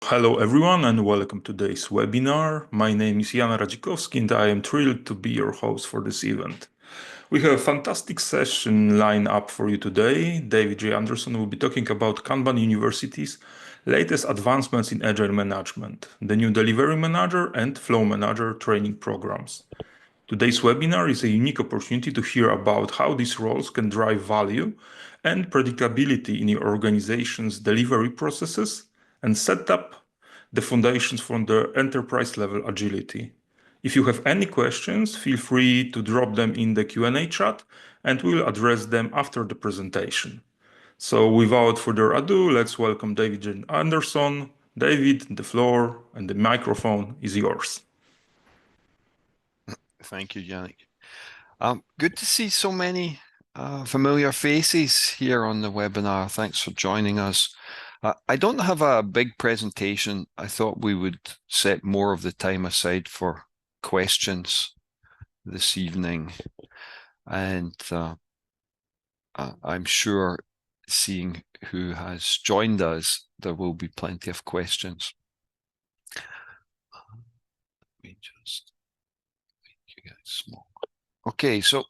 Hello everyone and welcome to today's webinar. My name is Jan Radzikowski and I am thrilled to be your host for this event. We have a fantastic session lined up for you today. David J. Anderson will be talking about Kanban University's latest advancements in Agile management, the new Delivery Manager and Flow Manager training programs. Today's webinar is a unique opportunity to hear about how these roles can drive value and predictability in your organization's delivery processes and set up the foundations for the enterprise level agility. If you have any questions, feel free to drop them in the Q&A chat and we'll address them after the presentation. So without further ado, let's welcome David J. Anderson. David, the floor and the microphone is yours. Thank you, Yannick. Good to see so many familiar faces here on the webinar. Thanks for joining us. I don't have a big presentation. I thought we would set more of the time aside for questions this evening. And I'm sure, seeing who has joined us, there will be plenty of questions. Let me just make you guys small. Okay, so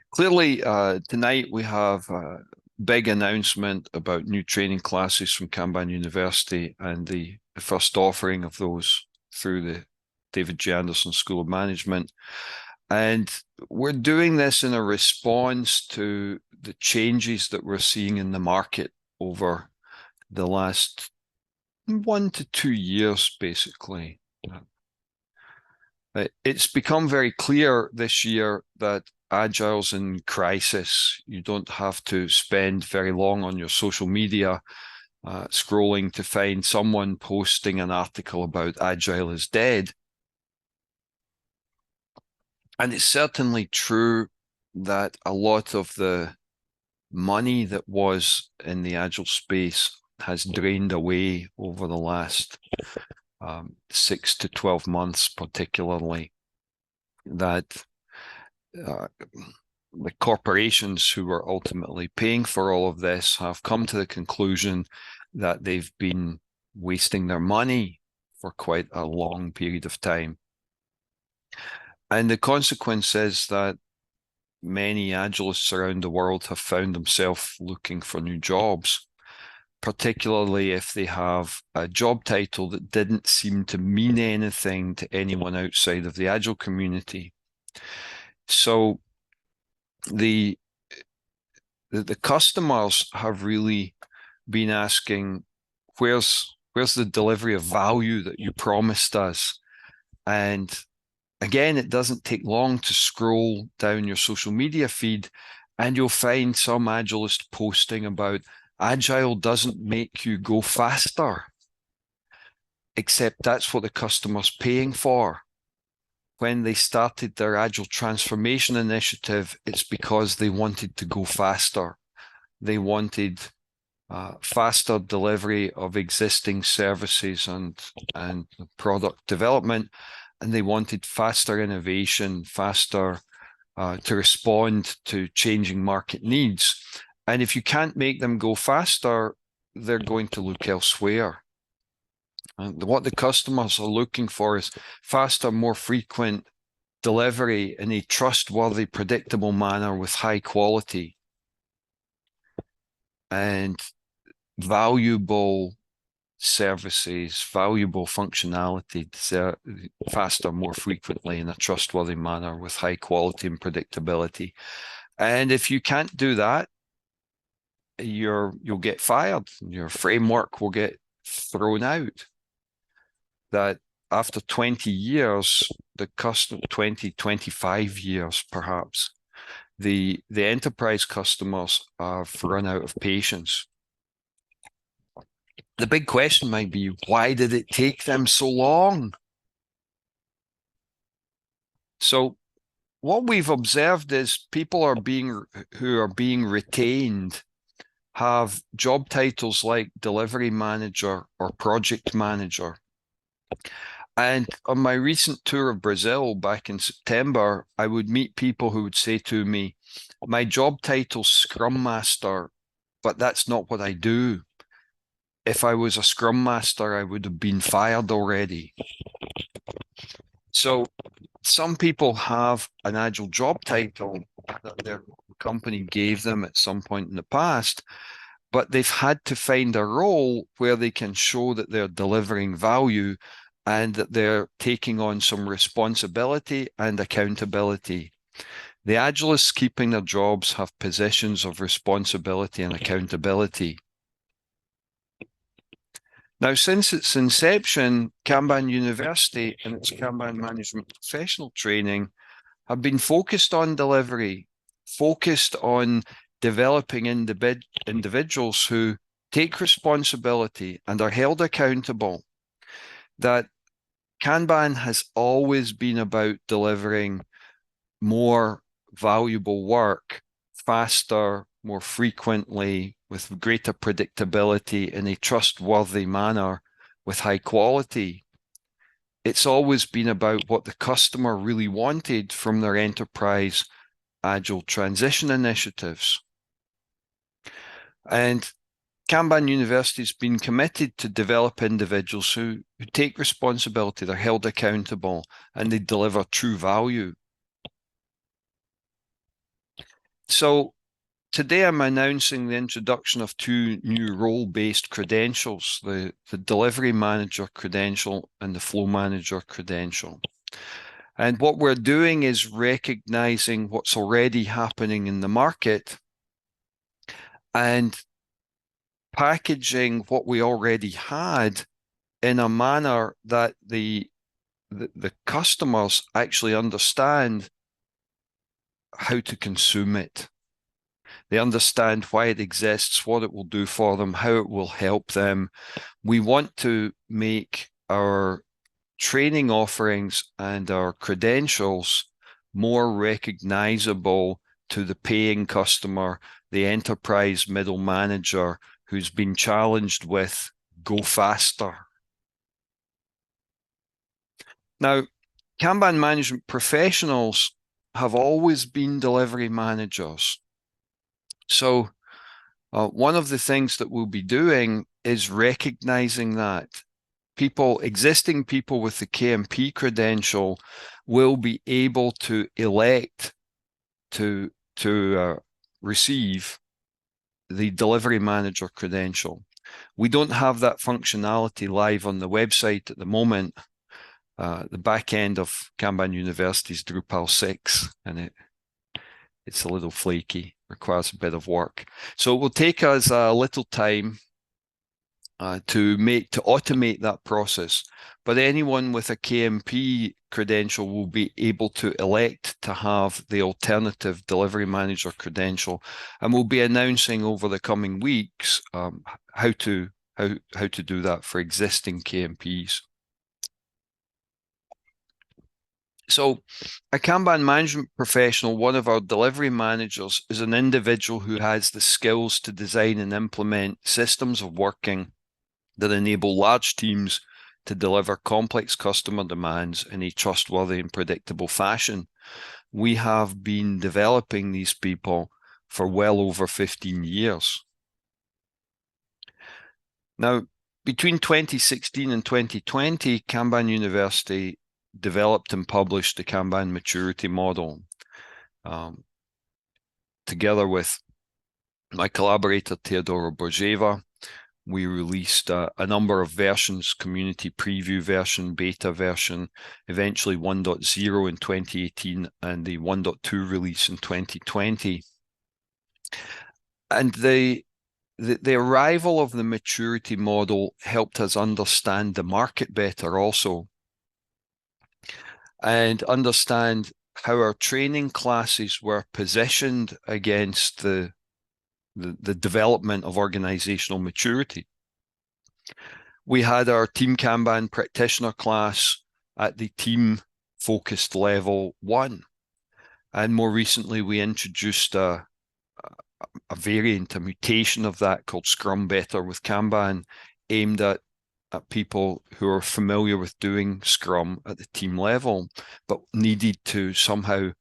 clearly tonight we have a big announcement about new training classes from Kanban University and the first offering of those through the David J. Anderson School of Management. And we're doing this in a response to the changes that we're seeing in the market over the last 1 to 2 years, basically. It's become very clear this year that Agile's in crisis. You don't have to spend very long on your social media scrolling to find someone posting an article about Agile is dead. And it's certainly true that a lot of the money that was in the Agile space has drained away over the last 6 to 12 months, particularly, that the corporations who were ultimately paying for all of this have come to the conclusion that they've been wasting their money for quite a long period of time. And the consequence is that many Agilists around the world have found themselves looking for new jobs, particularly if they have a job title that didn't seem to mean anything to anyone outside of the Agile community. So the customers have really been asking, where's the delivery of value that you promised us? And again, it doesn't take long to scroll down your social media feed and you'll find some Agilist posting about Agile doesn't make you go faster, except that's what the customer's paying for. When they started their Agile transformation initiative, it's because they wanted to go faster. They wanted faster delivery of existing services and product development, and they wanted faster innovation, faster to respond to changing market needs. And if you can't make them go faster, they're going to look elsewhere. And what the customers are looking for is faster, more frequent delivery in a trustworthy, predictable manner with high quality and valuable services, valuable functionality, faster, more frequently in a trustworthy manner with high quality and predictability. And if you can't do that, you'll get fired. Your framework will get thrown out. That after 20 years, the custom 20, 25 years perhaps, the enterprise customers have run out of patience. The big question might be, why did it take them so long? So what we've observed is people who are being retained have job titles like delivery manager or project manager. And on my recent tour of Brazil back in September, I would meet people who would say to me, my job title's Scrum Master, but that's not what I do. if I was a Scrum Master, I would have been fired already. So some people have an Agile job title that their company gave them at some point in the past, but they've had to find a role where they can show that they're delivering value and that they're taking on some responsibility and accountability. The Agilists keeping their jobs have positions of responsibility and accountability. Now, since its inception, Kanban University and its Kanban Management Professional Training have been focused on delivery, focused on developing individuals who take responsibility and are held accountable. That Kanban has always been about delivering more valuable work faster, more frequently, with greater predictability in a trustworthy manner, with high quality. It's always been about what the customer really wanted from their enterprise Agile transition initiatives. And Kanban University has been committed to develop individuals who take responsibility, they're held accountable, and they deliver true value. So today I'm announcing the introduction of two new role-based credentials, the Delivery Manager credential and the Flow Manager credential. And what we're doing is recognizing what's already happening in the market and packaging what we already had in a manner that the customers actually understand how to consume it. They understand why it exists, what it will do for them, how it will help them. We want to make our training offerings and our credentials more recognizable to the paying customer, the enterprise middle manager who's been challenged with go faster. Now, Kanban management professionals have always been delivery managers. So one of the things that we'll be doing is recognizing that existing people with the KMP credential will be able to elect to receive the delivery manager credential. We don't have that functionality live on the website at the moment. The back end of Kanban University's Drupal 6, and it's a little flaky, requires a bit of work. So it will take us a little time to automate that process. But anyone with a KMP credential will be able to elect to have the alternative delivery manager credential, and we'll be announcing over the coming weeks how to do that for existing KMPs. So a Kanban management professional, one of our delivery managers, is an individual who has the skills to design and implement systems of working that enable large teams to deliver complex customer demands in a trustworthy and predictable fashion. We have been developing these people for well over 15 years. Now, between 2016 and 2020, Kanban University developed and published the Kanban maturity model. Together with my collaborator, Teodora Borjeva, we released a number of versions, community preview version, beta version, eventually 1.0 in 2018, and the 1.2 release in 2020. And the arrival of the maturity model helped us understand the market better also, and understand how our training classes were positioned against the development of organizational maturity. We had our Team Kanban practitioner class at the team-focused level 1. And more recently, we introduced a variant, a mutation of that called Scrum Better with Kanban, aimed at people who are familiar with doing Scrum at the team level, but needed to somehow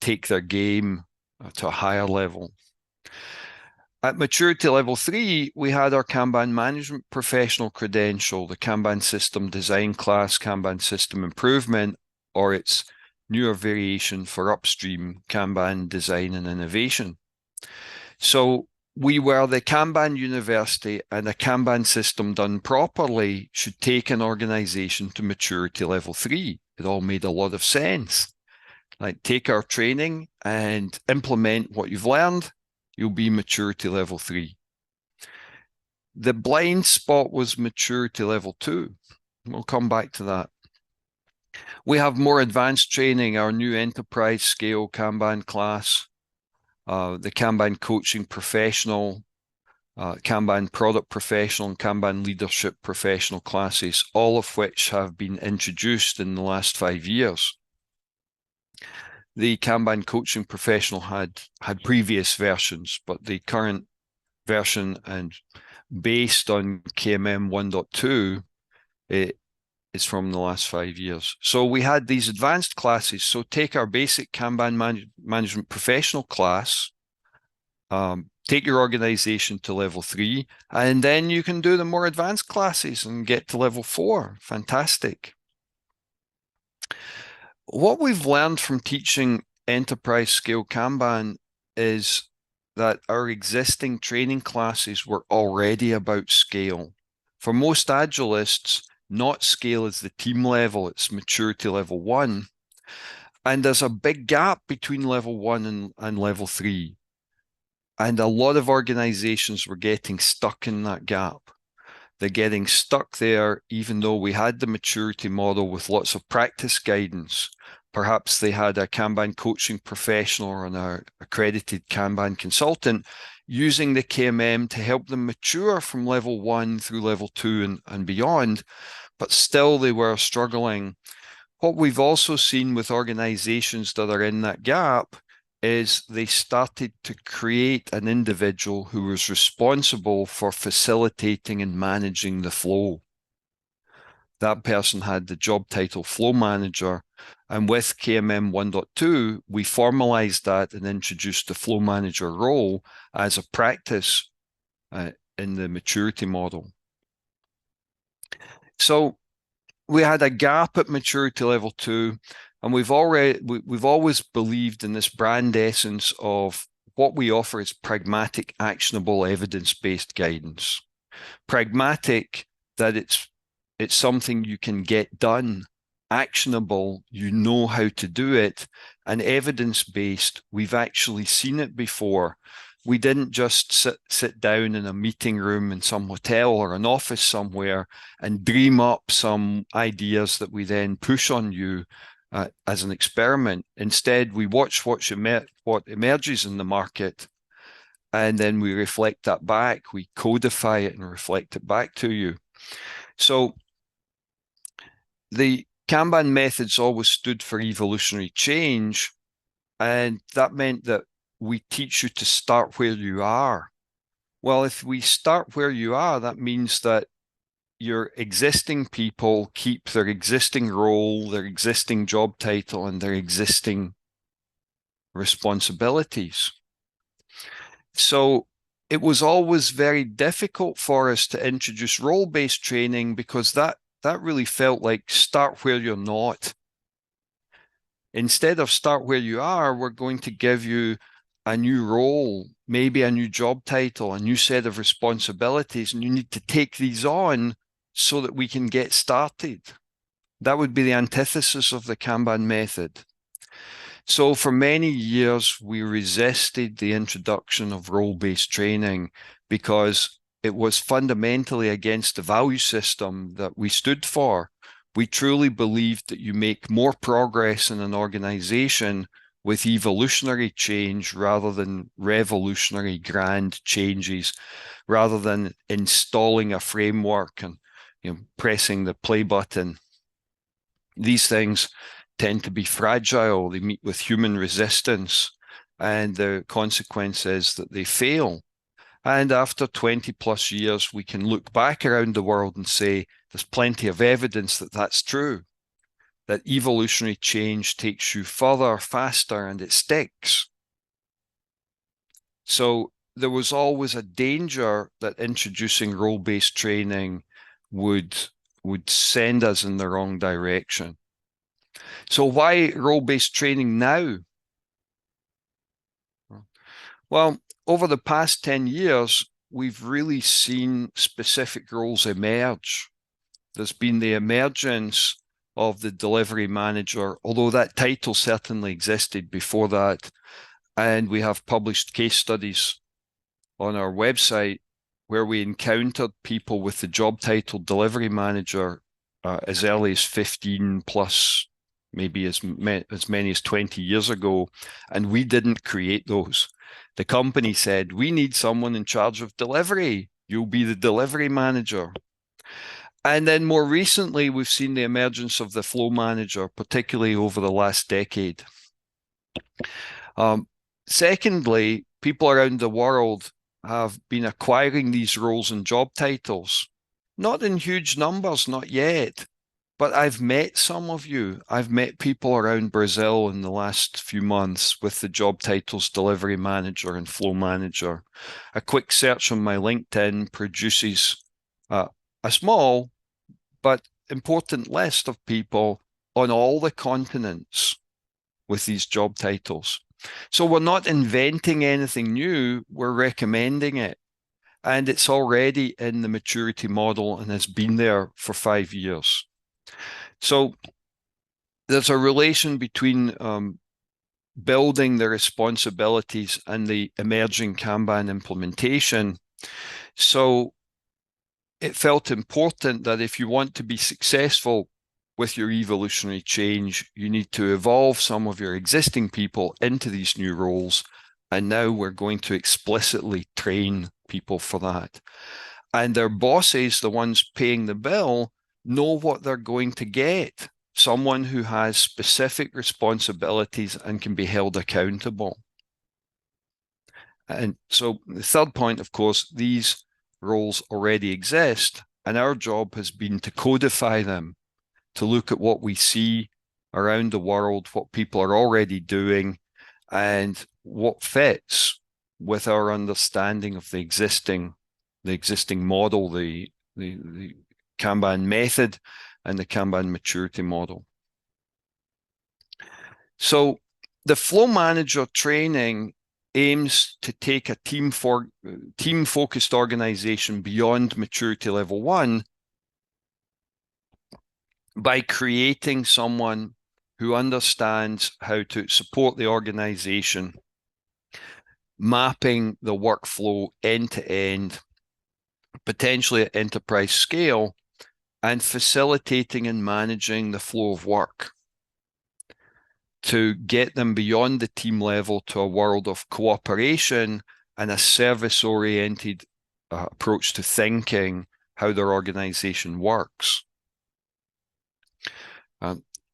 take their game to a higher level. At maturity level 3, we had our Kanban management professional credential, the Kanban system design class, Kanban system improvement, or its newer variation for upstream Kanban design and innovation. So we were the Kanban University, and a Kanban system done properly should take an organization to maturity level 3. It all made a lot of sense. Like, take our training and implement what you've learned, you'll be maturity level 3. The blind spot was maturity level 2. We'll come back to that. We have more advanced training, our new enterprise scale Kanban class, the Kanban coaching professional, Kanban product professional, and Kanban leadership professional classes, all of which have been introduced in the last 5 years. The Kanban coaching professional had previous versions, but the current version, and based on KMM 1.2, it is from the last 5 years. So we had these advanced classes. So take our basic Kanban management professional class, take your organization to level 3, and then you can do the more advanced classes and get to level 4. Fantastic. What we've learned from teaching enterprise scale Kanban is that our existing training classes were already about scale. For most Agilists, not scale is the team level, it's maturity level 1. And there's a big gap between level 1 and level 3. And a lot of organizations were getting stuck in that gap. They're getting stuck there, even though we had the maturity model with lots of practice guidance. Perhaps they had a Kanban coaching professional or an accredited Kanban consultant using the KMM to help them mature from level 1 through level 2 and beyond, but still they were struggling. What we've also seen with organizations that are in that gap is they started to create an individual who was responsible for facilitating and managing the flow. That person had the job title Flow Manager, and with KMM 1.2, we formalized that and introduced the Flow Manager role as a practice in the maturity model. So we had a gap at maturity level 2, and we've always believed in this brand essence of what we offer is pragmatic, actionable, evidence-based guidance. Pragmatic, that it's something you can get done. Actionable, you know how to do it. And evidence-based, we've actually seen it before. We didn't just sit down in a meeting room in some hotel or an office somewhere and dream up some ideas that we then push on you as an experiment. Instead, we watch what emerges in the market, and then we reflect that back. We codify it and reflect it back to you. So the Kanban methods always stood for evolutionary change, and that meant that we teach you to start where you are. Well, if we start where you are, that means that your existing people keep their existing role, their existing job title, and their existing responsibilities. So it was always very difficult for us to introduce role-based training because that really felt like start where you're not. Instead of start where you are, we're going to give you a new role, maybe a new job title, a new set of responsibilities, and you need to take these on so that we can get started. That would be the antithesis of the Kanban method. So for many years, we resisted the introduction of role-based training because it was fundamentally against the value system that we stood for. We truly believed that you make more progress in an organization with evolutionary change rather than revolutionary grand changes, rather than installing a framework and pressing the play button. These things tend to be fragile. They meet with human resistance, and the consequence is that they fail. And after 20 plus years, we can look back around the world and say there's plenty of evidence that that's true, that evolutionary change takes you further, faster, and it sticks. So there was always a danger that introducing role-based training would send us in the wrong direction. So why role-based training now? Well, over the past 10 years, we've really seen specific roles emerge. There's been the emergence of the delivery manager, although that title certainly existed before that. And we have published case studies on our website where we encountered people with the job title delivery manager as early as 15 plus, maybe as many as 20 years ago. And we didn't create those. The company said, we need someone in charge of delivery. You'll be the delivery manager. And then more recently, we've seen the emergence of the flow manager, particularly over the last decade. Secondly, people around the world have been acquiring these roles and job titles, not in huge numbers, not yet, but I've met some of you. I've met people around Brazil in the last few months with the job titles delivery manager and flow manager. A quick search on my LinkedIn produces a small but important list of people on all the continents with these job titles. So we're not inventing anything new, we're recommending it. And it's already in the maturity model and has been there for 5 years. So there's a relation between building the responsibilities and the emerging Kanban implementation. So it felt important that if you want to be successful with your evolutionary change, you need to evolve some of your existing people into these new roles. And now we're going to explicitly train people for that. And their bosses, the ones paying the bill, know what they're going to get. Someone who has specific responsibilities and can be held accountable. And so the third point, of course, these roles already exist, and our job has been to codify them, to look at what we see around the world, what people are already doing, and what fits with our understanding of the existing model, the Kanban method and the Kanban maturity model. So the flow manager training aims to take a team-focused organization beyond maturity level 1 by creating someone who understands how to support the organization, mapping the workflow end to end, potentially at enterprise scale, and facilitating and managing the flow of work to get them beyond the team level to a world of cooperation and a service-oriented approach to thinking how their organization works.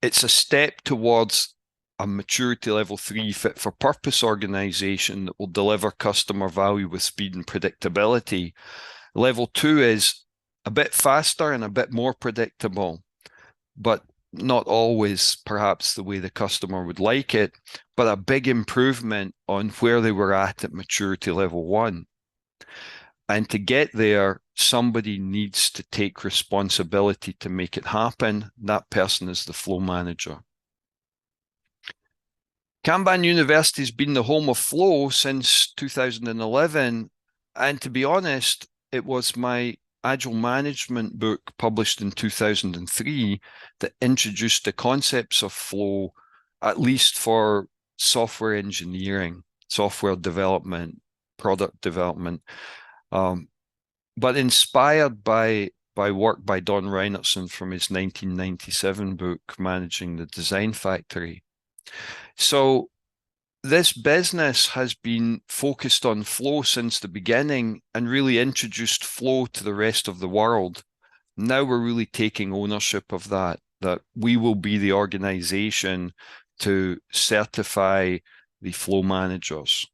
It's a step towards a maturity level 3 fit for purpose organization that will deliver customer value with speed and predictability. Level 2 is a bit faster and a bit more predictable, but not always perhaps the way the customer would like it, but a big improvement on where they were at maturity level 1. And to get there, somebody needs to take responsibility to make it happen. That person is the flow manager. Kanban University has been the home of flow since 2011. And to be honest, it was my Agile management book published in 2003 that introduced the concepts of flow, at least for software engineering, software development, product development. But inspired by work by Don Reinertsen from his 1997 book, Managing the Design Factory. So this business has been focused on flow since the beginning and really introduced flow to the rest of the world. Now we're really taking ownership of that we will be the organization to certify the flow managers.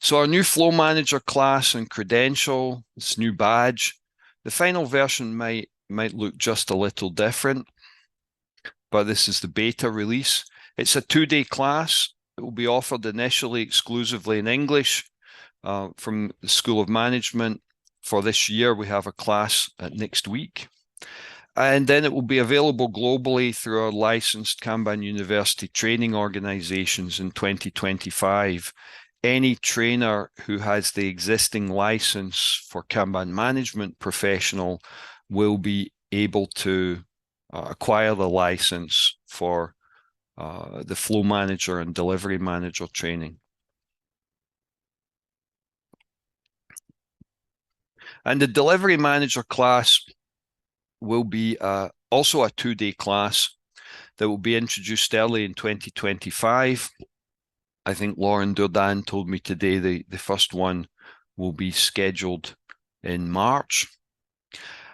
So our new flow manager class and credential, this new badge, the final version might look just a little different, but this is the beta release. It's a 2-day class. It will be offered initially exclusively in English, from the School of Management. For this year, we have a class next week. And then it will be available globally through our licensed Kanban University training organizations in 2025. Any trainer who has the existing license for Kanban Management Professional will be able to acquire the license for the Flow Manager and Delivery Manager training. And the Delivery Manager class will be also a 2-day class that will be introduced early in 2025. I think Lauren Durdan told me today the first one will be scheduled in March.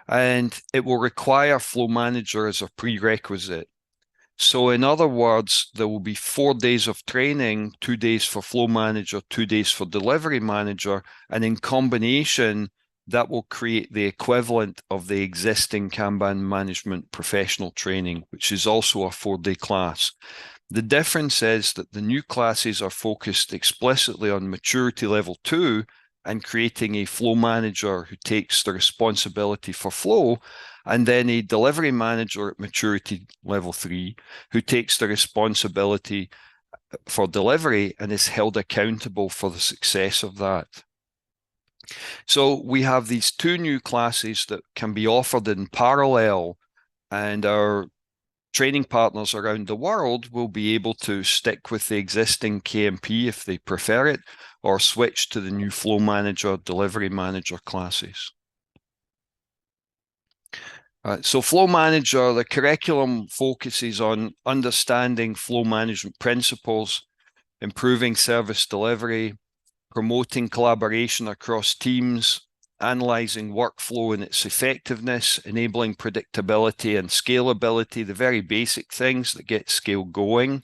And it will require Flow Manager as a prerequisite. So in other words, there will be 4 days of training, 2 days for Flow Manager, 2 days for Delivery Manager, and in combination, that will create the equivalent of the existing Kanban Management Professional training, which is also a 4-day class. The difference is that the new classes are focused explicitly on maturity level 2 and creating a Flow Manager who takes the responsibility for flow, and then a Delivery Manager at maturity level 3 who takes the responsibility for delivery and is held accountable for the success of that. So we have these 2 new classes that can be offered in parallel, and our training partners around the world will be able to stick with the existing KMP if they prefer it, or switch to the new Flow Manager, Delivery Manager classes. So Flow Manager, the curriculum focuses on understanding flow management principles, improving service delivery, promoting collaboration across teams, analyzing workflow and its effectiveness, enabling predictability and scalability, the very basic things that get scale going.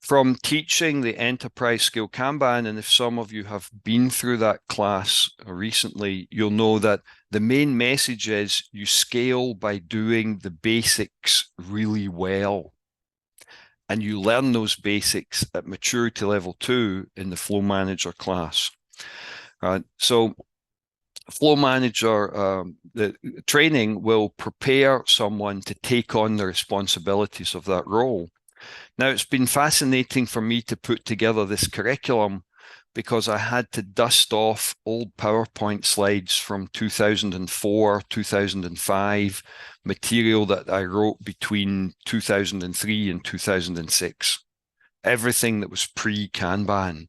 From teaching the enterprise scale Kanban, and if some of you have been through that class recently, you'll know that the main message is you scale by doing the basics really well. And you learn those basics at maturity level 2 in the Flow Manager class. So Flow Manager, the training will prepare someone to take on the responsibilities of that role. Now, it's been fascinating for me to put together this curriculum because I had to dust off old PowerPoint slides from 2004, 2005, material that I wrote between 2003 and 2006, everything that was pre-Kanban.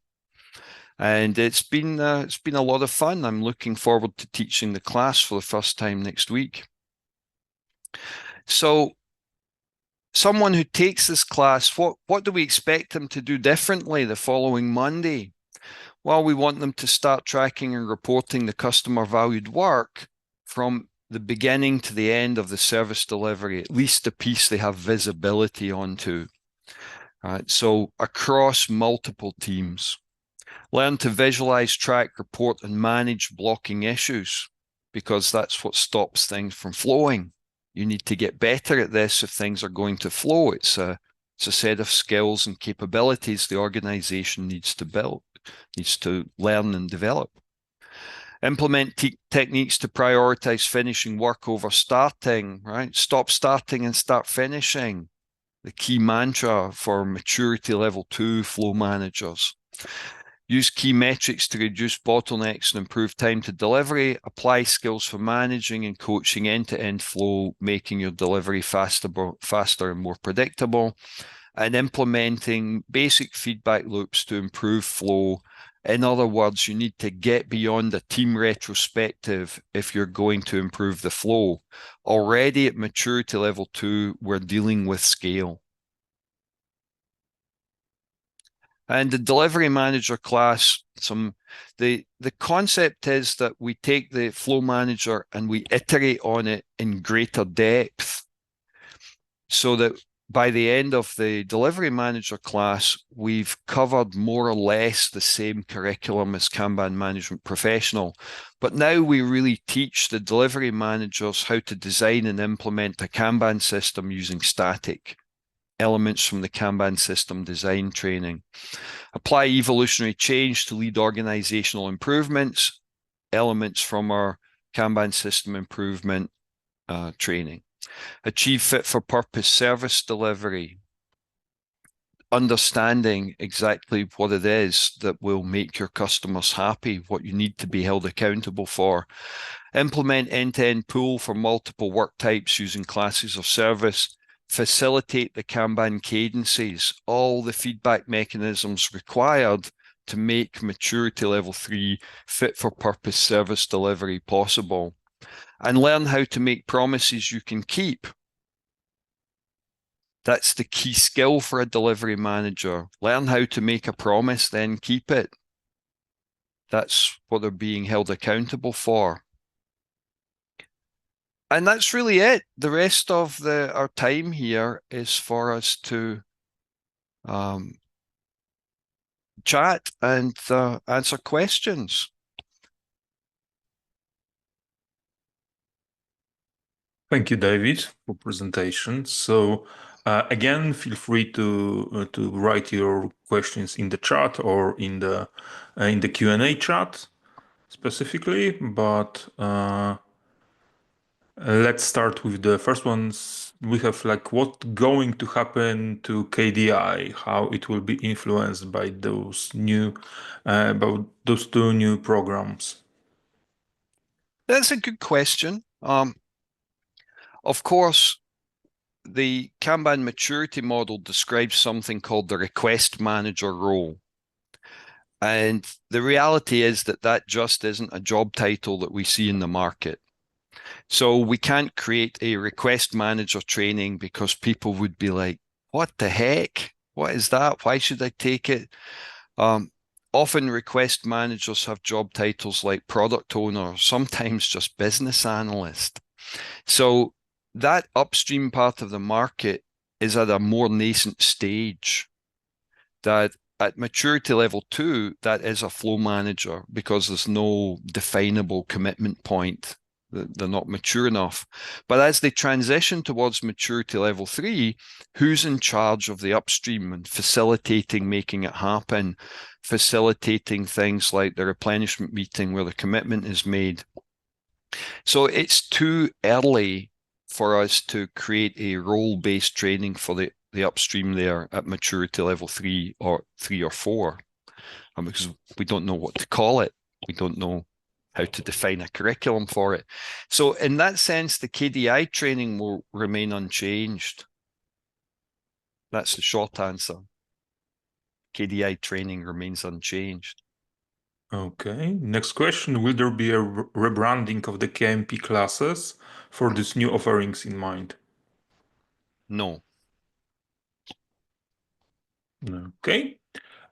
And it's been a lot of fun. I'm looking forward to teaching the class for the first time next week. So someone who takes this class, what do we expect them to do differently the following Monday? Well, we want them to start tracking and reporting the customer valued work from the beginning to the end of the service delivery, at least the piece they have visibility onto. So across multiple teams. Learn to visualize, track, report, and manage blocking issues, because that's what stops things from flowing. You need to get better at this if things are going to flow. It's a set of skills and capabilities the organization needs to build, needs to learn and develop. Implement techniques to prioritize finishing work over starting, right? Stop starting and start finishing. The key mantra for maturity level 2 flow managers. Use key metrics to reduce bottlenecks and improve time to delivery. Apply skills for managing and coaching end-to-end flow, making your delivery faster and more predictable. And implementing basic feedback loops to improve flow. In other words, you need to get beyond a team retrospective if you're going to improve the flow. Already at maturity level 2, we're dealing with scale. And the Delivery Manager class, the concept is that we take the Flow Manager and we iterate on it in greater depth, so that by the end of the Delivery Manager class, we've covered more or less the same curriculum as Kanban Management Professional. But now we really teach the Delivery Managers how to design and implement a Kanban system using static. elements from the Kanban system design training. Apply evolutionary change to lead organizational improvements, elements from our Kanban system improvement training. Achieve fit-for-purpose service delivery, understanding exactly what it is that will make your customers happy, what you need to be held accountable for. Implement end-to-end pool for multiple work types using classes of service. Facilitate the Kanban cadences, all the feedback mechanisms required to make maturity level 3 fit-for-purpose service delivery possible. And learn how to make promises you can keep. That's the key skill for a delivery manager. Learn how to make a promise, then keep it. That's what they're being held accountable for. And that's really it. The rest of our time here is for us to chat and answer questions. Thank you, David, for presentation. So again, feel free to write your questions in the chat or in the Q&A chat specifically. But let's start with the first ones. We have like what going to happen to KDI, how it will be influenced by those new about those two new programs. That's a good question. Of course, the Kanban maturity model describes something called the request manager role. And the reality is that that just isn't a job title that we see in the market. So we can't create a request manager training because people would be like, what the heck? What is that? Why should I take it? Often request managers have job titles like product owner, sometimes just business analyst. So that upstream part of the market is at a more nascent stage. That at maturity level 2, that is a flow manager because there's no definable commitment point. They're not mature enough. But as they transition towards maturity level 3, who's in charge of the upstream and facilitating making it happen, facilitating things like the replenishment meeting where the commitment is made. So it's too early for us to create a role-based training for the upstream there at maturity level 3 or 4, because we don't know what to call it. We don't know how to define a curriculum for it. So in that sense, the KDI training will remain unchanged. That's the short answer. KDI training remains unchanged. Okay, next question. Will there be a rebranding of the KMP classes for these new offerings in mind? No. Okay.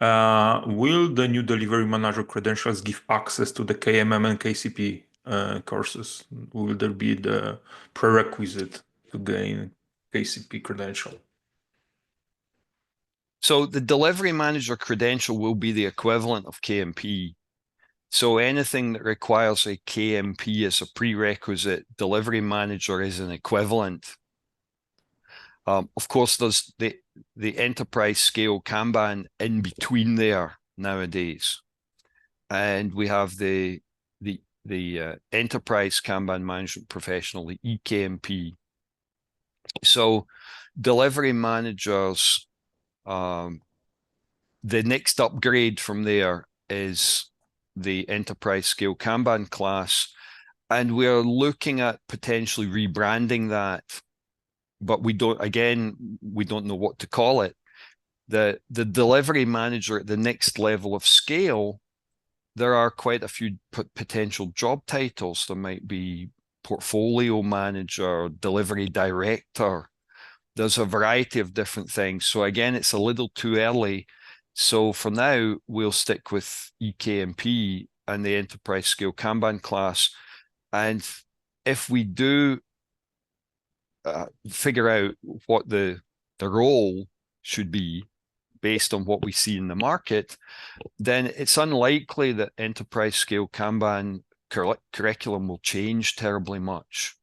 Will the new delivery manager credentials give access to the KMM and KCP courses? Will there be the prerequisite to gain KCP credential? So the delivery manager credential will be the equivalent of KMP. So anything that requires a KMP as a prerequisite, delivery manager is an equivalent. Of course, there's the enterprise scale Kanban in between there nowadays, and we have the enterprise Kanban management professional, the EKMP. So delivery managers, the next upgrade from there is the enterprise scale Kanban class, and we're looking at potentially rebranding that, but we don't know what to call it. The delivery manager at the next level of scale, there are quite a few potential job titles. There might be portfolio manager, delivery director. There's a variety of different things. So again, it's a little too early. So for now, we'll stick with EKMP and the enterprise scale Kanban class. And if we do figure out what the role should be based on what we see in the market, then it's unlikely that enterprise scale Kanban curriculum will change terribly much.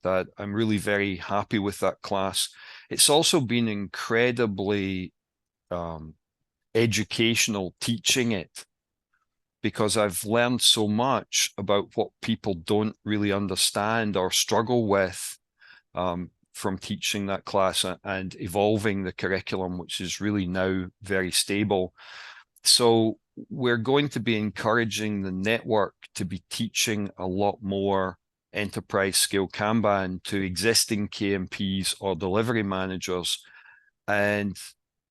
that I'm really very happy with that class. It's also been incredibly educational teaching it, because I've learned so much about what people don't really understand or struggle with from teaching that class and evolving the curriculum, which is really now very stable. So we're going to be encouraging the network to be teaching a lot more enterprise scale Kanban to existing KMPs or delivery managers, and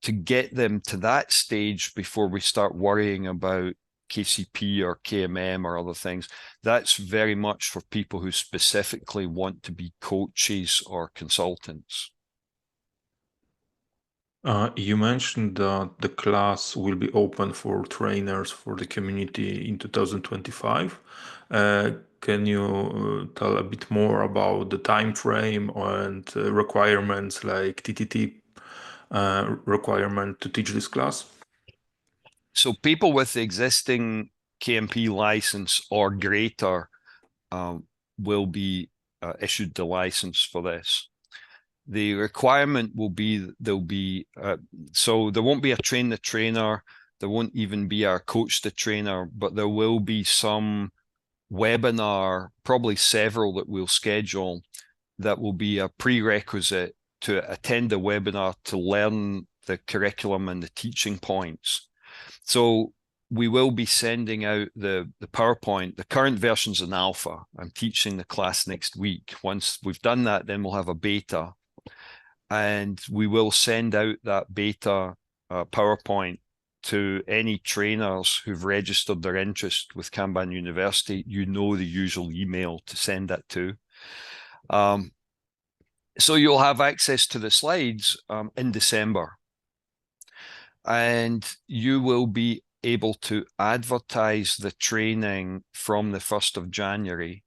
to get them to that stage before we start worrying about KCP or KMM or other things. That's very much for people who specifically want to be coaches or consultants. You mentioned that the class will be open for trainers for the community in 2025. Can you tell a bit more about the time frame and requirements like TTT requirement to teach this class? So people with the existing KMP license or greater will be issued the license for this. The requirement will be so there won't be a train the trainer, there won't even be a coach the trainer, but there will be some webinar, probably several that we'll schedule, that will be a prerequisite to attend the webinar to learn the curriculum and the teaching points. So we will be sending out the PowerPoint. The current version's an alpha. I'm teaching the class next week. Once we've done that, then we'll have a beta. And we will send out that beta PowerPoint to any trainers who've registered their interest with Kanban University. You know the usual email to send that to. So you'll have access to the slides in December. And you will be able to advertise the training from the 1st of January,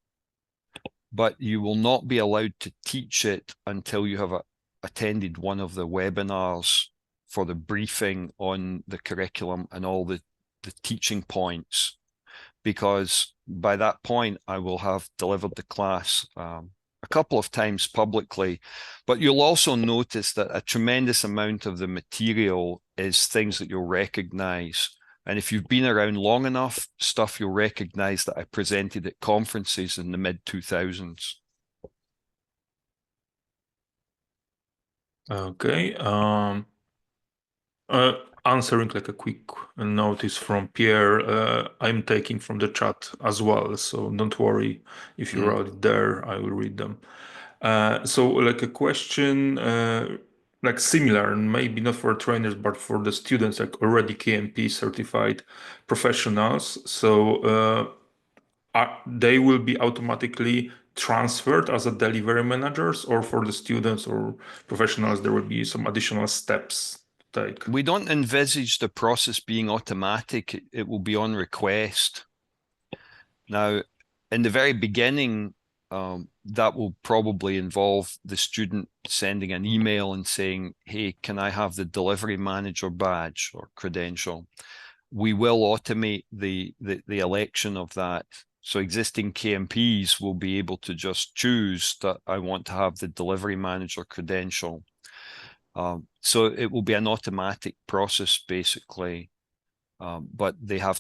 but you will not be allowed to teach it until you have attended one of the webinars for the briefing on the curriculum and all the teaching points, because by that point I will have delivered the class a couple of times publicly. But you'll also notice that a tremendous amount of the material is things that you'll recognize. And if you've been around long enough, stuff you'll recognize that I presented at conferences in the mid-2000s. Okay. Answering like a quick notice from Pierre, I'm taking from the chat as well, so don't worry if you're already there, I will read them. So like a question, like similar, and maybe not for trainers, but for the students, like already KMP certified professionals. So they will be automatically transferred as a delivery managers, or for the students or professionals, there will be some additional steps to take. We don't envisage the process being automatic. It will be on request. Now, in the very beginning, that will probably involve the student sending an email and saying, hey, can I have the delivery manager badge or credential? We will automate the election of that. So existing KMPs will be able to just choose that I want to have the delivery manager credential. So it will be an automatic process, basically, but they have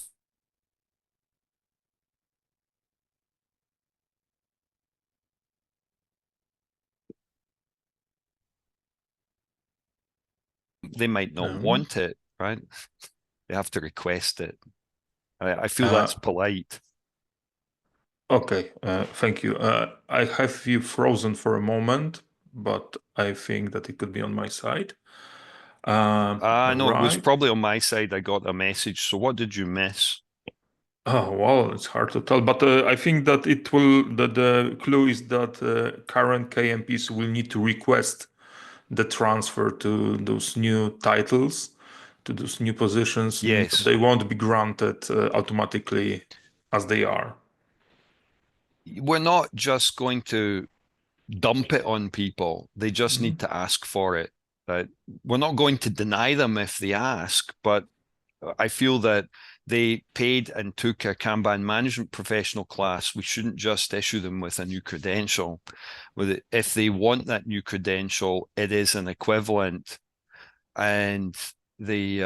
they might not want it, right? They have to request it. I feel that's polite. Okay, thank you. I have you frozen for a moment, but I think that it could be on my side. No, it was Right. probably on my side. I got a message. So what did you miss? Oh, well, it's hard to tell, but I think that it will, that the clue is that current KMPs will need to request the transfer to those new titles, to those new positions. Yes. They won't be granted automatically as they are. We're not just going to dump it on people. They just Mhm. need to ask for it. We're not going to deny them if they ask, but I feel that they paid and took a Kanban management professional class, we shouldn't just issue them with a new credential. If they want that new credential, it is an equivalent, and they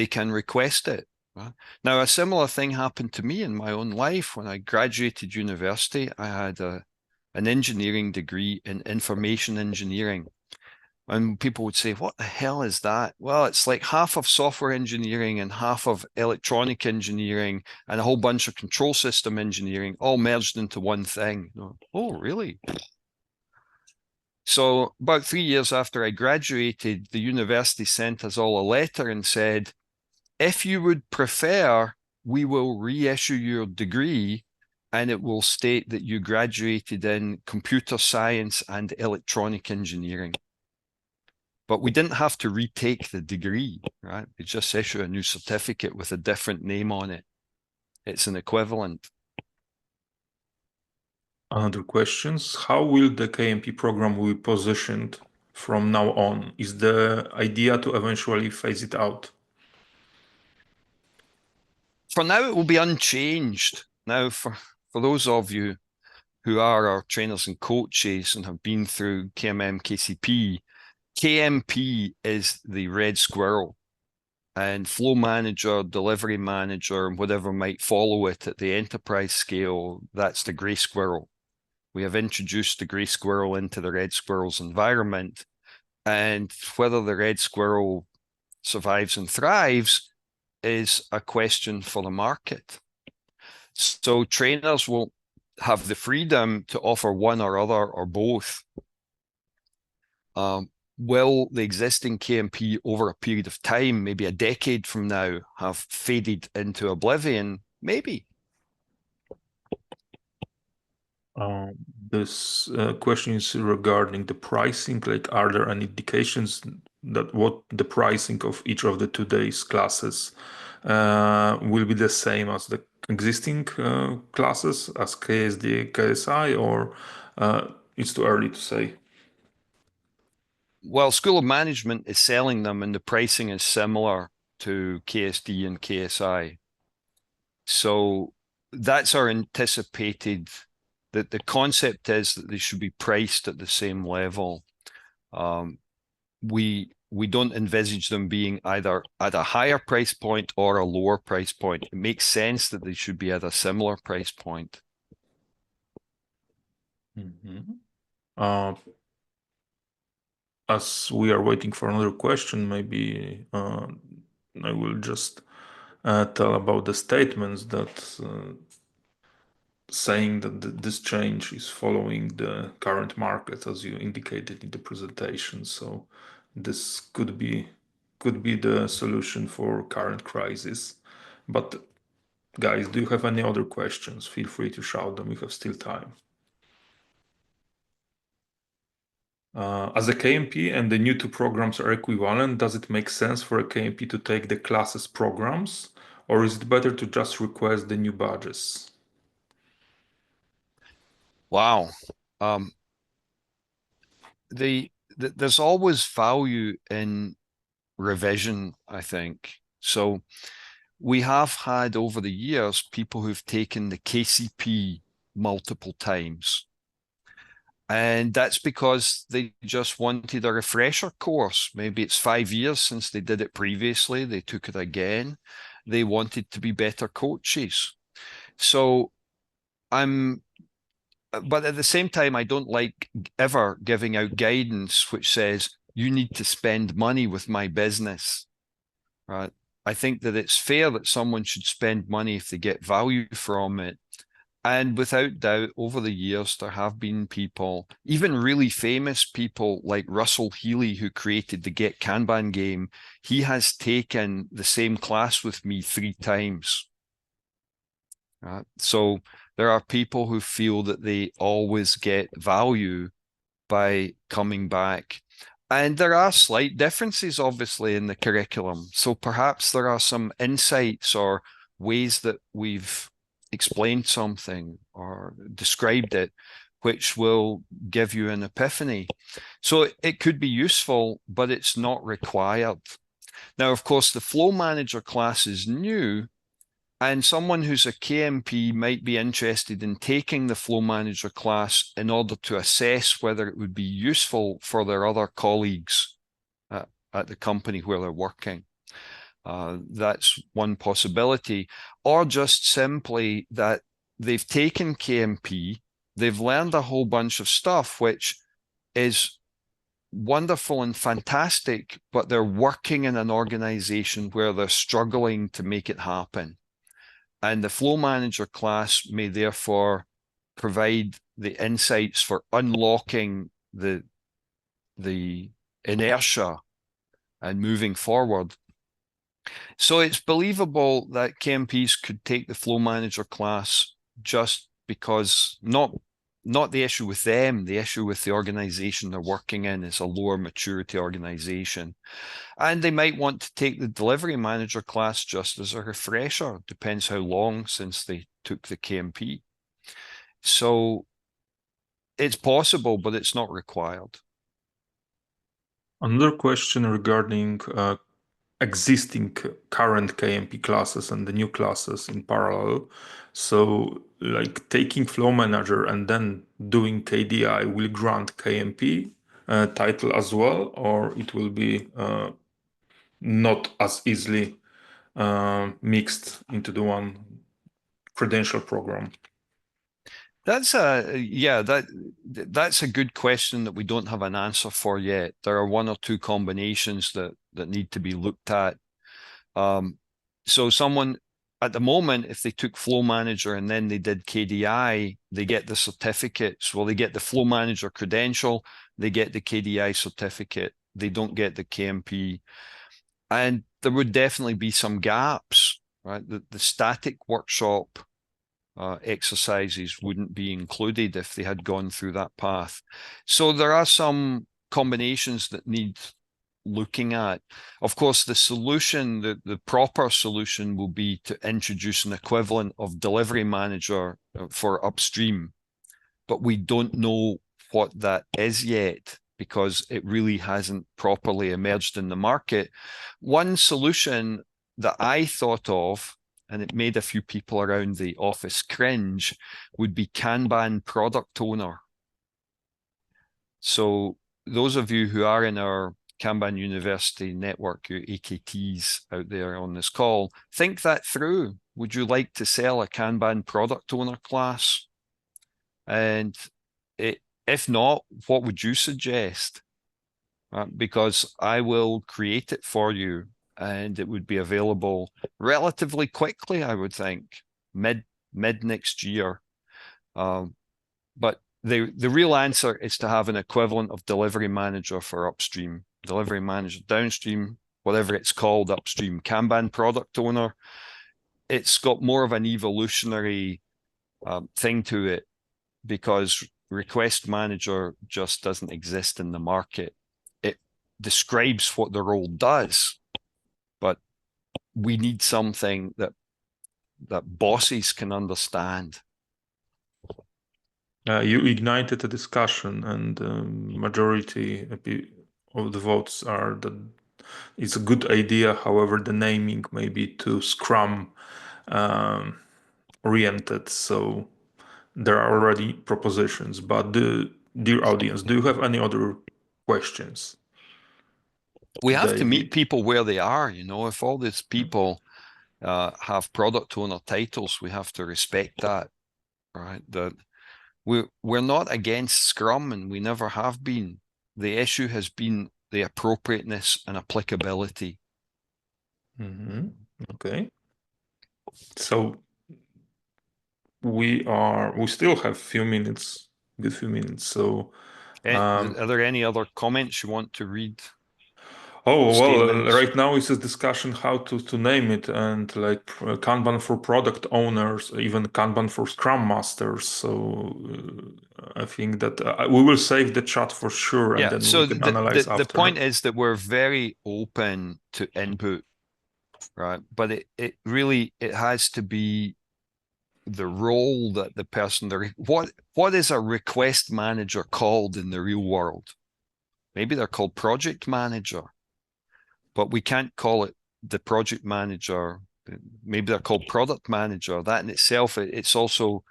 can request it. Now, a similar thing happened to me in my own life. When I graduated university, I had an engineering degree in information engineering. And people would say, what the hell is that? Well, it's like half of software engineering and half of electronic engineering and a whole bunch of control system engineering all merged into one thing. Oh, really? So about 3 years after I graduated, the university sent us all a letter and said, if you would prefer, we will reissue your degree and it will state that you graduated in computer science and electronic engineering. But we didn't have to retake the degree, right? We just issue a new certificate with a different name on it. It's an equivalent. Another questions. How will the KMP program be positioned from now on? Is the idea to eventually phase it out? For now, it will be unchanged. Now, for those of you who are our trainers and coaches and have been through KMM, KCP, KMP is the red squirrel, and flow manager, delivery manager, and whatever might follow it at the enterprise scale, that's the gray squirrel. We have introduced the gray squirrel into the red squirrel's environment, and whether the red squirrel survives and thrives is a question for the market. So trainers will have the freedom to offer one or other or both. Will the existing KMP over a period of time, maybe a decade from now, have faded into oblivion? Maybe. This question is regarding the pricing. Like, are there any indications that what the pricing of each of the today's classes will be the same as the existing classes as KSD, KSI, or it's too early to say? Well, School of Management is selling them and the pricing is similar to KSD and KSI. So that's our anticipated, that the concept is that they should be priced at the same level. We don't envisage them being either at a higher price point or a lower price point. It makes sense that they should be at a similar price point. As we are waiting for another question, maybe I will just tell about the statements that saying that this change is following the current market, as you indicated in the presentation. So this could be the solution for current crisis. But guys, do you have any other questions? Feel free to shout them. We have still time. As a KMP and the new two programs are equivalent, does it make sense for a KMP to take the classes programs, or is it better to just request the new badges? Wow. There's always value in revision, I think. So we have had over the years people who've taken the KCP multiple times. And that's because they just wanted a refresher course. Maybe it's 5 years since they did it previously. They took it again. They wanted to be better coaches. So but at the same time, I don't like ever giving out guidance which says, you need to spend money with my business, right? I think that it's fair that someone should spend money if they get value from it. And without doubt, over the years, there have been people, even really famous people like Russell Healy, who created the Get Kanban game. He has taken the same class with me 3 times. So there are people who feel that they always get value by coming back. And there are slight differences, obviously, in the curriculum. So perhaps there are some insights or ways that we've explained something or described it, which will give you an epiphany. So it could be useful, but it's not required. Now, of course, the flow manager class is new, and someone who's a KMP might be interested in taking the flow manager class in order to assess whether it would be useful for their other colleagues at the company where they're working. That's one possibility. Or just simply that they've taken KMP, they've learned a whole bunch of stuff, which is wonderful and fantastic, but they're working in an organization where they're struggling to make it happen. And the flow manager class may therefore provide the insights for unlocking the inertia and moving forward. So it's believable that KMPs could take the flow manager class just because not the issue with them, the issue with the organization they're working in is a lower maturity organization. And they might want to take the delivery manager class just as a refresher. Depends how long since they took the KMP. So it's possible, but it's not required. Another question regarding existing current KMP classes and the new classes in parallel. So like taking Flow Manager and then doing KDI will grant KMP title as well, or it will be not as easily mixed into the one credential program? That's that's a good question that we don't have an answer for yet. There are one or two combinations that need to be looked at. So someone at the moment, if they took Flow Manager and then they did KDI, they get the certificates. Well, they get the Flow Manager credential, they get the KDI certificate, they don't get the KMP. And there would definitely be some gaps, right? The static workshop exercises wouldn't be included if they had gone through that path. So there are some combinations that need looking at. Of course, the solution, the proper solution will be to introduce an equivalent of delivery manager for upstream, but we don't know what that is yet because it really hasn't properly emerged in the market. One solution that I thought of, and it made a few people around the office cringe, would be Kanban product owner. So those of you who are in our Kanban University network, your AKTs out there on this call, think that through. Would you like to sell a Kanban product owner class? And if not, what would you suggest? Because I will create it for you and it would be available relatively quickly, I would think, mid next year. But the real answer is to have an equivalent of delivery manager for upstream, delivery manager downstream, whatever it's called upstream, Kanban product owner. It's got more of an evolutionary thing to it because request manager just doesn't exist in the market. It describes what the role does, but we need something that bosses can understand. You ignited a discussion, and majority of the votes are that it's a good idea. However, the naming may be too Scrum oriented. So there are already propositions. But dear audience, do you have any other questions? We have to meet David? people where they are. If all these people have product owner titles, we have to respect that, right? That we're not against Scrum, and we never have been. The issue has been the appropriateness and applicability. Okay. So we still have good few minutes. So Are there any other comments you want to read? oh, well, Statements? right now it's a discussion how to name it, and like Kanban for product owners, even Kanban for Scrum Masters. So I think that we will save the chat for sure, and Yeah, then we so can analyze the after. point is that we're very open to input, right? But it really has to be the role that the person what is a request manager called in the real world? Maybe they're called project manager. but we can't call it the project manager. Maybe they're called product manager. That in itself, it's also,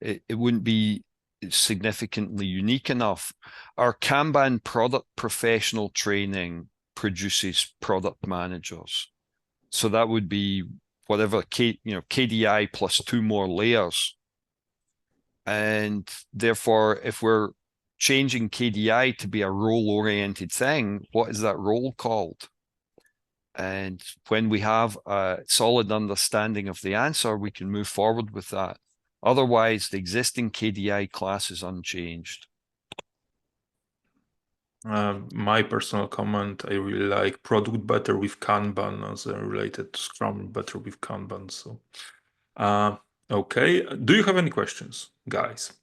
it wouldn't be significantly unique enough. Our Kanban product professional training produces product managers. So that would be whatever KDI plus 2 more layers. And therefore, if we're changing KDI to be a role-oriented thing, what is that role called? And when we have a solid understanding of the answer, we can move forward with that. Otherwise, the existing KDI class is unchanged. My personal comment, I really like product better with Kanban as related to Scrum better with Kanban. So, okay. Do you have any questions, guys?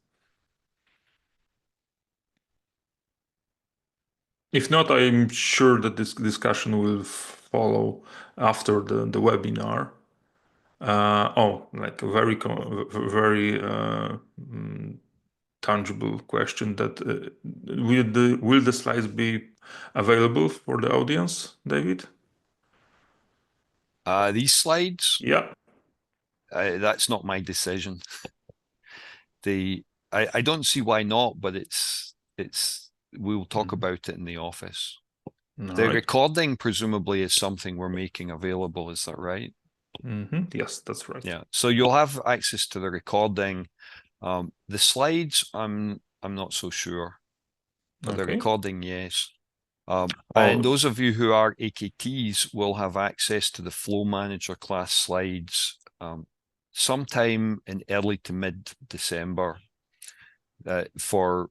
If not, I'm sure that this discussion will follow after the webinar. Like a very tangible question that will the slides be available for the audience, David? These slides, Yeah. that's not my decision. I don't see why not, but we'll talk about it in the office. All The right. recording presumably is something we're making available. Is that right? Yes, that's right. Yeah. So you'll have access to the recording. The slides, I'm not so sure, but the Okay. recording, yes. And those of you who are AKTs will have access to the Flow Manager class slides sometime in early to mid-December for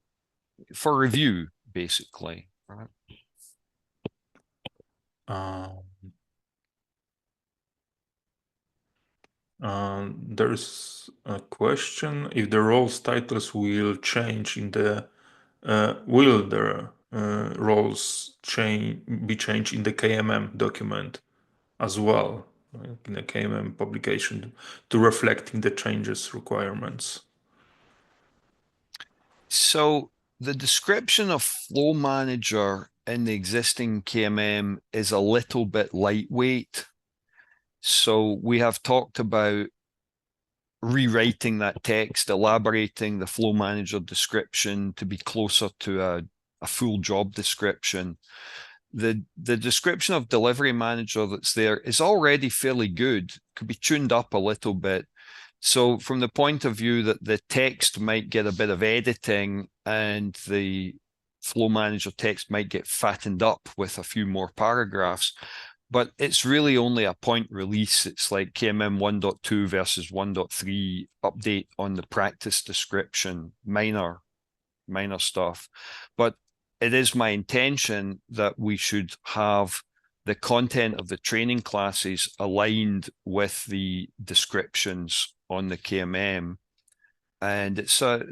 review, basically. Right? There's a question if the roles titles will change in the will the roles be changed in the KMM document as well, in the KMM publication to reflecting the changes requirements. So the description of Flow Manager in the existing KMM is a little bit lightweight. So we have talked about rewriting that text, elaborating the Flow Manager description to be closer to a full job description. The description of Delivery Manager that's there is already fairly good, could be tuned up a little bit. So from the point of view that the text might get a bit of editing and the Flow Manager text might get fattened up with a few more paragraphs, but it's really only a point release. It's like KMM 1.2 versus 1.3 update on the practice description, minor stuff. But it is my intention that we should have the content of the training classes aligned with the descriptions on the KMM. And it's a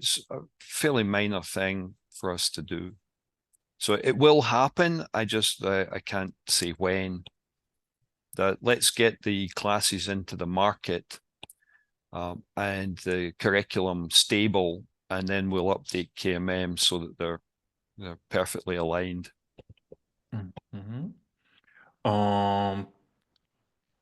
fairly minor thing for us to do. So it will happen. I can't say when. Let's get the classes into the market and the curriculum stable, and then we'll update KMM so that they're perfectly aligned.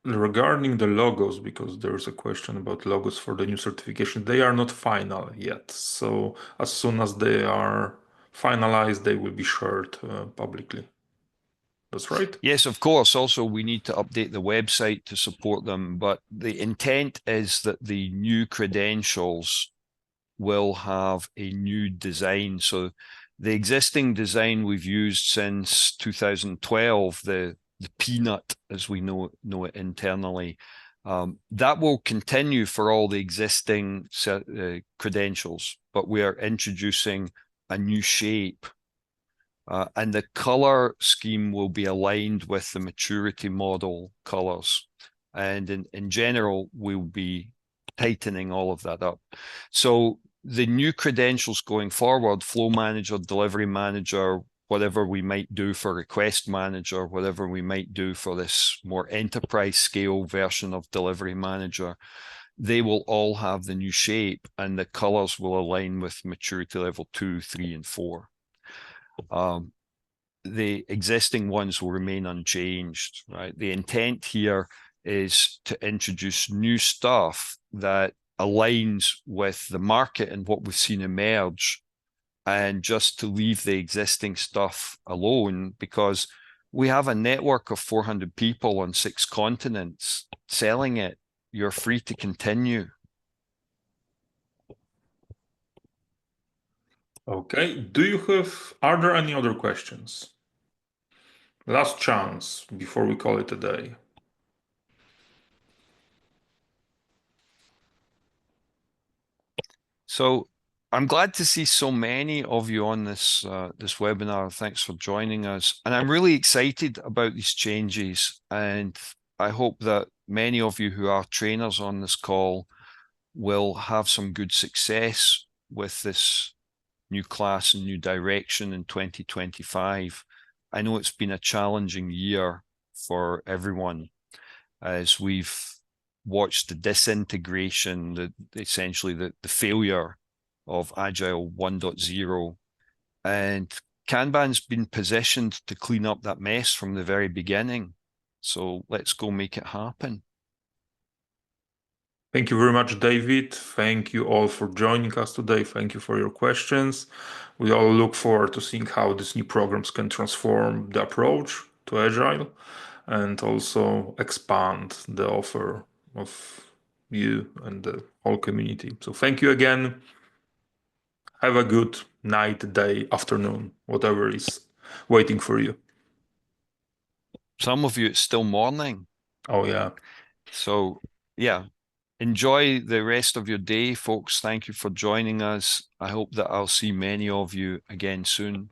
Regarding the logos, because there's a question about logos for the new certification, they are not final yet. So as soon as they are finalized, they will be shared publicly. That's right? Yes, of course. Also, we need to update the website to support them, but the intent is that the new credentials will have a new design. So the existing design we've used since 2012, the peanut, as we know it internally, that will continue for all the existing credentials, but we are introducing a new shape. And the color scheme will be aligned with the maturity model colors. And in general, we'll be tightening all of that up. So the new credentials going forward, Flow Manager, Delivery Manager, whatever we might do for Request Manager, whatever we might do for this more enterprise scale version of Delivery Manager, they will all have the new shape and the colors will align with maturity level 2, 3, and 4. the existing ones will remain unchanged, right? The intent here is to introduce new stuff that aligns with the market and what we've seen emerge, and just to leave the existing stuff alone, because we have a network of 400 people on 6 continents selling it. You're free to continue. Okay, are there any other questions? Last chance before we call it a day. So I'm glad to see so many of you on this webinar. Thanks for joining us. And I'm really excited about these changes. And I hope that many of you who are trainers on this call will have some good success with this new class and new direction in 2025. I know it's been a challenging year for everyone as we've watched the disintegration, essentially the failure of Agile 1.0. And Kanban's been positioned to clean up that mess from the very beginning. So let's go make it happen. Thank you very much, David. Thank you all for joining us today. Thank you for your questions. We all look forward to seeing how these new programs can transform the approach to Agile and also expand the offer of you and the whole community. So thank you again. Have a good night, day, afternoon, whatever is waiting for you. Some of you, it's still morning. Oh, yeah. So, yeah, enjoy the rest of your day, folks. Thank you for joining us. I hope that I'll see many of you again soon.